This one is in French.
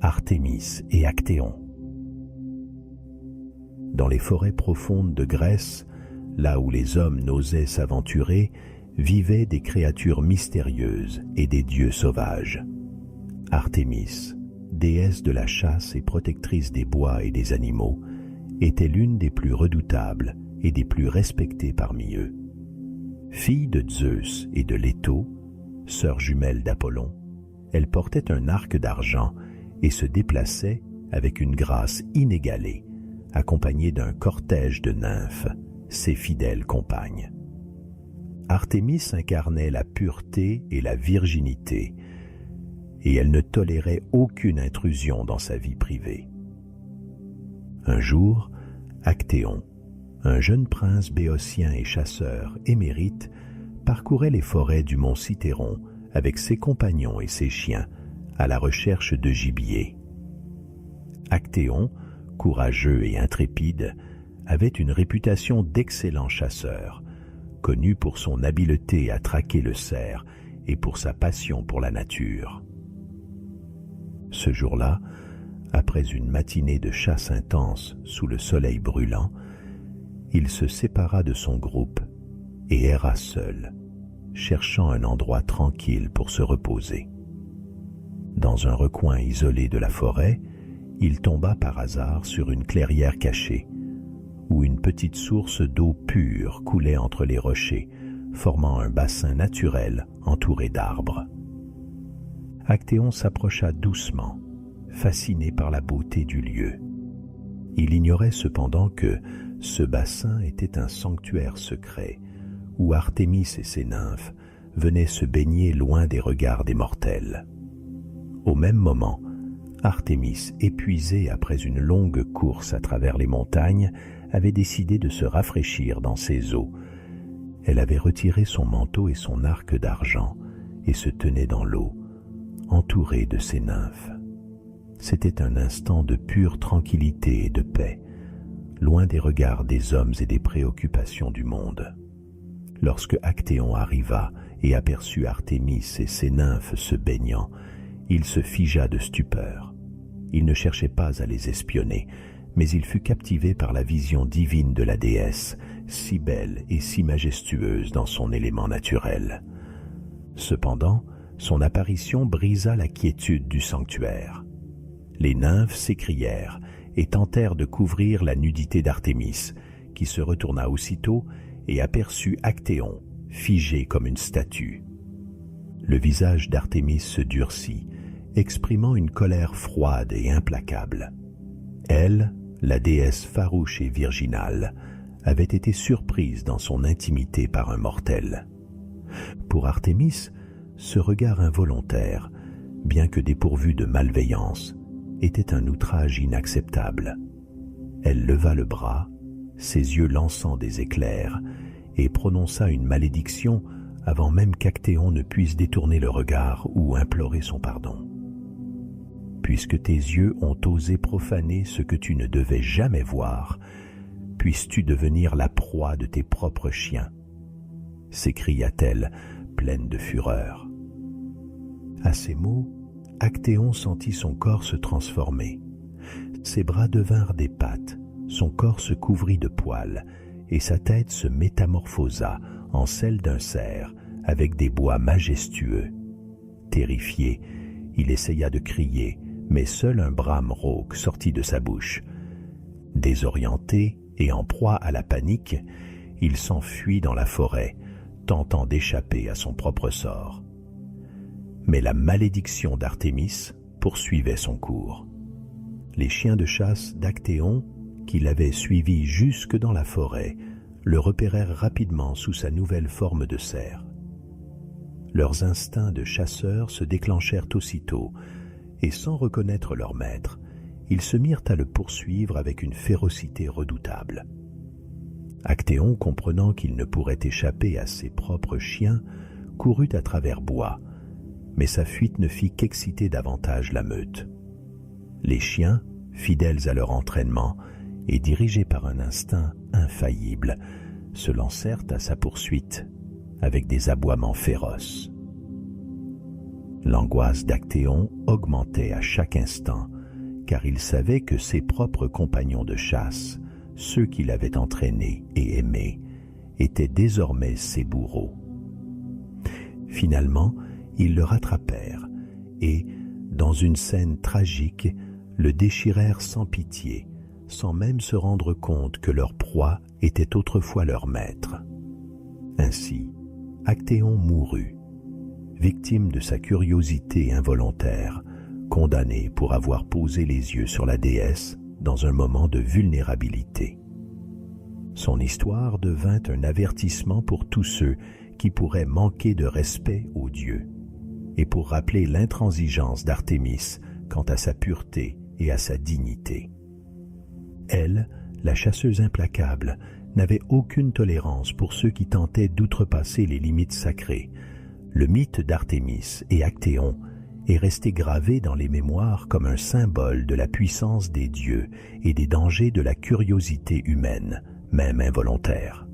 Artémis et Actéon. Dans les forêts profondes de Grèce, là où les hommes n'osaient s'aventurer, vivaient des créatures mystérieuses et des dieux sauvages. Artémis, déesse de la chasse et protectrice des bois et des animaux, était l'une des plus redoutables et des plus respectées parmi eux. Fille de Zeus et de Léto, sœur jumelle d'Apollon, elle portait un arc d'argent et se déplaçait avec une grâce inégalée, accompagnée d'un cortège de nymphes, ses fidèles compagnes. Artémis incarnait la pureté et la virginité, et elle ne tolérait aucune intrusion dans sa vie privée. Un jour, Actéon, un jeune prince béotien et chasseur émérite, parcourait les forêts du mont Cithéron avec ses compagnons et ses chiens à la recherche de gibier. Actéon, courageux et intrépide, avait une réputation d'excellent chasseur, connu pour son habileté à traquer le cerf et pour sa passion pour la nature. Ce jour-là, après une matinée de chasse intense sous le soleil brûlant, il se sépara de son groupe et erra seul, cherchant un endroit tranquille pour se reposer. Dans un recoin isolé de la forêt, il tomba par hasard sur une clairière cachée, où une petite source d'eau pure coulait entre les rochers, formant un bassin naturel entouré d'arbres. Actéon s'approcha doucement, fasciné par la beauté du lieu. Il ignorait cependant que ce bassin était un sanctuaire secret, où Artémis et ses nymphes venaient se baigner loin des regards des mortels. Au même moment, Artémis, épuisée après une longue course à travers les montagnes, avait décidé de se rafraîchir dans ces eaux. Elle avait retiré son manteau et son arc d'argent et se tenait dans l'eau, entourée de ses nymphes. C'était un instant de pure tranquillité et de paix, loin des regards des hommes et des préoccupations du monde. Lorsque Actéon arriva et aperçut Artémis et ses nymphes se baignant, il se figea de stupeur. Il ne cherchait pas à les espionner, mais il fut captivé par la vision divine de la déesse, si belle et si majestueuse dans son élément naturel. Cependant, son apparition brisa la quiétude du sanctuaire. Les nymphes s'écrièrent et tentèrent de couvrir la nudité d'Artémis, qui se retourna aussitôt et aperçut Actéon, figé comme une statue. Le visage d'Artémis se durcit, exprimant une colère froide et implacable. Elle, la déesse farouche et virginale, avait été surprise dans son intimité par un mortel. Pour Artémis, ce regard involontaire, bien que dépourvu de malveillance, était un outrage inacceptable. Elle leva le bras, ses yeux lançant des éclairs, et prononça une malédiction avant même qu'Actéon ne puisse détourner le regard ou implorer son pardon. Puisque tes yeux ont osé profaner ce que tu ne devais jamais voir, puisses-tu devenir la proie de tes propres chiens, s'écria-t-elle, pleine de fureur. À ces mots, Actéon sentit son corps se transformer. Ses bras devinrent des pattes, son corps se couvrit de poils, et sa tête se métamorphosa en celle d'un cerf avec des bois majestueux. Terrifié, il essaya de crier, mais seul un brame rauque sortit de sa bouche. Désorienté et en proie à la panique, il s'enfuit dans la forêt, tentant d'échapper à son propre sort. Mais la malédiction d'Artémis poursuivait son cours. Les chiens de chasse d'Actéon, qui l'avaient suivi jusque dans la forêt, le repérèrent rapidement sous sa nouvelle forme de cerf. Leurs instincts de chasseurs se déclenchèrent aussitôt, et sans reconnaître leur maître, ils se mirent à le poursuivre avec une férocité redoutable. Actéon, comprenant qu'il ne pourrait échapper à ses propres chiens, courut à travers bois, mais sa fuite ne fit qu'exciter davantage la meute. Les chiens, fidèles à leur entraînement et dirigés par un instinct infaillible, se lancèrent à sa poursuite avec des aboiements féroces. L'angoisse d'Actéon augmentait à chaque instant, car il savait que ses propres compagnons de chasse, ceux qu'il avait entraînés et aimés, étaient désormais ses bourreaux. Finalement, ils le rattrapèrent et, dans une scène tragique, le déchirèrent sans pitié, sans même se rendre compte que leur proie était autrefois leur maître. Ainsi, Actéon mourut, victime de sa curiosité involontaire, condamné pour avoir posé les yeux sur la déesse dans un moment de vulnérabilité. Son histoire devint un avertissement pour tous ceux qui pourraient manquer de respect aux dieux, et pour rappeler l'intransigeance d'Artémis quant à sa pureté et à sa dignité. Elle, la chasseuse implacable, n'avait aucune tolérance pour ceux qui tentaient d'outrepasser les limites sacrées. Le mythe d'Artémis et Actéon est resté gravé dans les mémoires comme un symbole de la puissance des dieux et des dangers de la curiosité humaine, même involontaire.